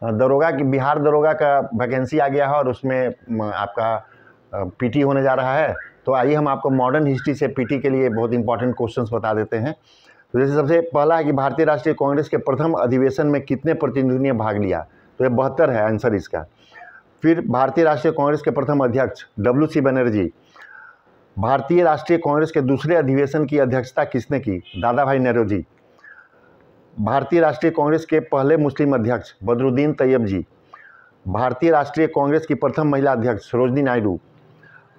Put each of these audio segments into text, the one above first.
दरोगा की बिहार दरोगा का वैकेंसी आ गया है और उसमें आपका पीटी होने जा रहा है। तो आइए हम आपको मॉडर्न हिस्ट्री से पीटी के लिए बहुत इंपॉर्टेंट क्वेश्चंस बता देते हैं। तो जैसे सबसे पहला है कि भारतीय राष्ट्रीय कांग्रेस के प्रथम अधिवेशन में कितने प्रतिनिधियों ने भाग लिया? तो ये 72 है आंसर इसका। फिर भारतीय राष्ट्रीय कांग्रेस के प्रथम अध्यक्ष WC बनर्जी। भारतीय राष्ट्रीय कांग्रेस के दूसरे अधिवेशन की अध्यक्षता किसने की? दादा भाई नौरोजी। भारतीय राष्ट्रीय कांग्रेस के पहले मुस्लिम अध्यक्ष बदरुद्दीन तैयब जी। भारतीय राष्ट्रीय कांग्रेस की प्रथम महिला अध्यक्ष सरोजनी नायडू।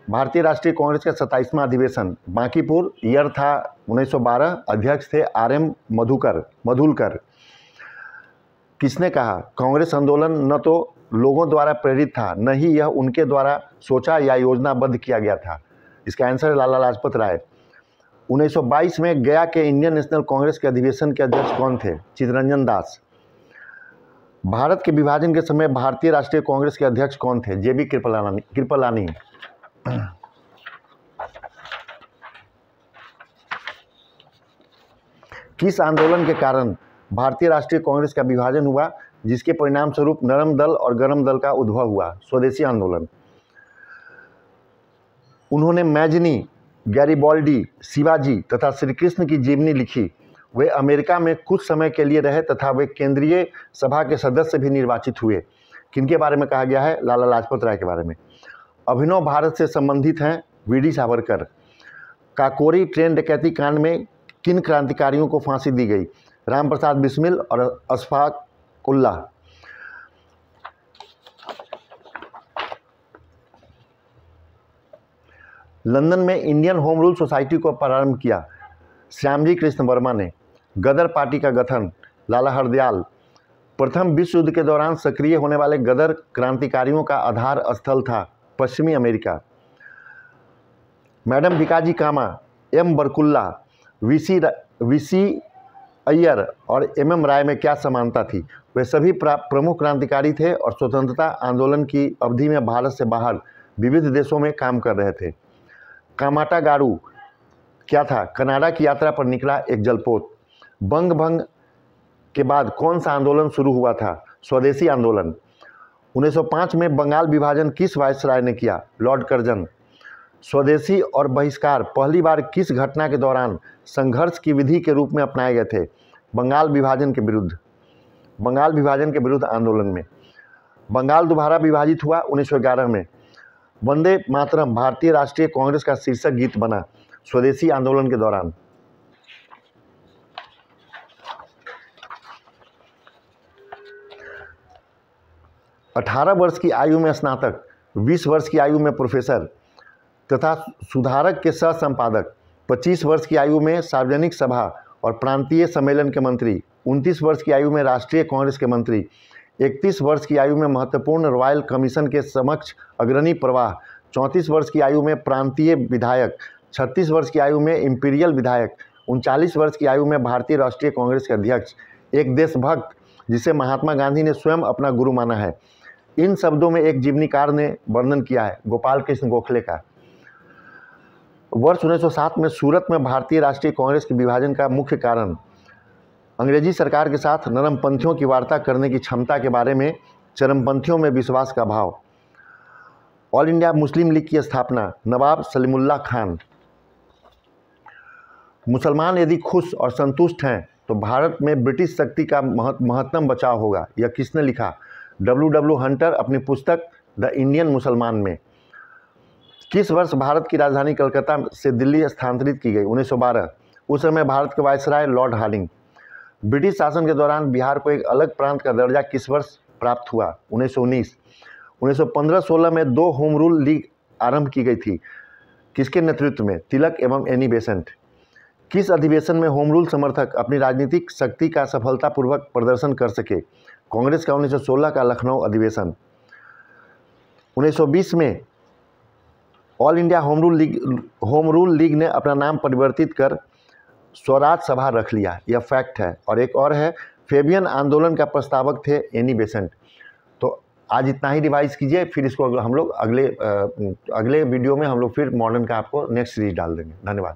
भारतीय राष्ट्रीय कांग्रेस का 27वां अधिवेशन बांकीपुर, ईयर था 1912, अध्यक्ष थे RM मधुलकर। किसने कहा कांग्रेस आंदोलन न तो लोगों द्वारा प्रेरित था, न ही यह उनके द्वारा सोचा या योजनाबद्ध किया गया था? इसका आंसर है लाला लाजपत राय। 1922 में गया के इंडियन नेशनल कांग्रेस के अधिवेशन के अध्यक्ष कौन थे? चित्तरंजन दास। भारत के विभाजन के समय भारतीय राष्ट्रीय कांग्रेस के अध्यक्ष कौन थे? JB कृपलानी। किस आंदोलन के कारण भारतीय राष्ट्रीय कांग्रेस का विभाजन हुआ, जिसके परिणाम स्वरूप नरम दल और गरम दल का उद्भव हुआ? स्वदेशी आंदोलन। उन्होंने मैजनी, गैरिबाल्डी, शिवाजी तथा श्री कृष्ण की जीवनी लिखी। वे अमेरिका में कुछ समय के लिए रहे तथा वे केंद्रीय सभा के सदस्य भी निर्वाचित हुए। किनके बारे में कहा गया है? लाला लाजपत राय के बारे में। अभिनव भारत से संबंधित हैं VD सावरकर। काकोरी ट्रेन डकैती कांड में किन क्रांतिकारियों को फांसी दी गई? राम प्रसाद बिस्मिल और अशफाक उल्लाह। लंदन में इंडियन होम रूल सोसाइटी को प्रारंभ किया श्यामजी कृष्ण वर्मा ने। गदर पार्टी का गठन लाला हरदयाल। प्रथम विश्व युद्ध के दौरान सक्रिय होने वाले गदर क्रांतिकारियों का आधार स्थल था पश्चिमी अमेरिका। मैडम भिकाजी कामा, M बरकुल्ला, VC अय्यर और MM राय में क्या समानता थी? वे सभी प्रमुख क्रांतिकारी थे और स्वतंत्रता आंदोलन की अवधि में भारत से बाहर विविध देशों में काम कर रहे थे। कामाटा गारू क्या था? कनाडा की यात्रा पर निकला एक जलपोत। बंग भंग के बाद कौन सा आंदोलन शुरू हुआ था? स्वदेशी आंदोलन। 1905 में बंगाल विभाजन किस वायसराय ने किया? Lord Curzon. स्वदेशी और बहिष्कार पहली बार किस घटना के दौरान संघर्ष की विधि के रूप में अपनाए गए थे? बंगाल विभाजन के विरुद्ध आंदोलन में। बंगाल दोबारा विभाजित हुआ 1911 में। वंदे मातरम भारतीय राष्ट्रीय कांग्रेस का शीर्षक गीत बना स्वदेशी आंदोलन के दौरान। अठारह वर्ष की आयु में स्नातक, 20 वर्ष की आयु में प्रोफेसर तथा सुधारक के सह संपादक, 25 वर्ष की आयु में सार्वजनिक सभा और प्रांतीय सम्मेलन के मंत्री, 29 वर्ष की आयु में राष्ट्रीय कांग्रेस के मंत्री, 31 वर्ष की आयु में महत्वपूर्ण रॉयल कमीशन के समक्ष अग्रणी प्रवाह, 34 वर्ष की आयु में प्रांतीय विधायक, 36 वर्ष की आयु में इंपीरियल विधायक, 39 वर्ष की आयु में भारतीय राष्ट्रीय कांग्रेस के अध्यक्ष, एक देशभक्त जिसे महात्मा गांधी ने स्वयं अपना गुरु माना है। इन शब्दों में एक जीवनीकार ने वर्णन किया है गोपाल कृष्ण गोखले का। वर्ष 1907 में सूरत में भारतीय राष्ट्रीय कांग्रेस के विभाजन का मुख्य कारण अंग्रेजी सरकार के साथ नरमपंथियों की वार्ता करने की क्षमता के बारे में चरमपंथियों में विश्वास का भाव। ऑल इंडिया मुस्लिम लीग की स्थापना नवाब सलीमुल्लाह खान। मुसलमान यदि खुश और संतुष्ट हैं तो भारत में ब्रिटिश शक्ति का महत्तम बचाव होगा। यह किसने लिखा? W हंटर अपनी पुस्तक द इंडियन मुसलमान में। किस वर्ष भारत की राजधानी कलकत्ता से दिल्ली स्थानांतरित की गई? 1912। उस समय भारत के वायसराय लॉर्ड हार्डिंग। ब्रिटिश शासन के दौरान बिहार को एक अलग प्रांत का दर्जा किस वर्ष प्राप्त हुआ? 1919। 1915-16 में 2 होम रूल लीग आरंभ की गई थी। किसके नेतृत्व में? तिलक एवं एनी बेसेंट। किस अधिवेशन में होम रूल समर्थक अपनी राजनीतिक शक्ति का सफलतापूर्वक प्रदर्शन कर सके? कांग्रेस का 1916 का लखनऊ अधिवेशन। 1920 में all India home rule league ने अपना नाम परिवर्तित कर स्वराज सभा रख लिया। यह फैक्ट है। और एक और है, फेबियन आंदोलन का प्रस्तावक थे एनी बेसेंट। तो आज इतना ही रिवाइज कीजिए, फिर इसको हम लोग अगले वीडियो में हम लोग फिर मॉडर्न का आपको नेक्स्ट सीरीज डाल देंगे। धन्यवाद।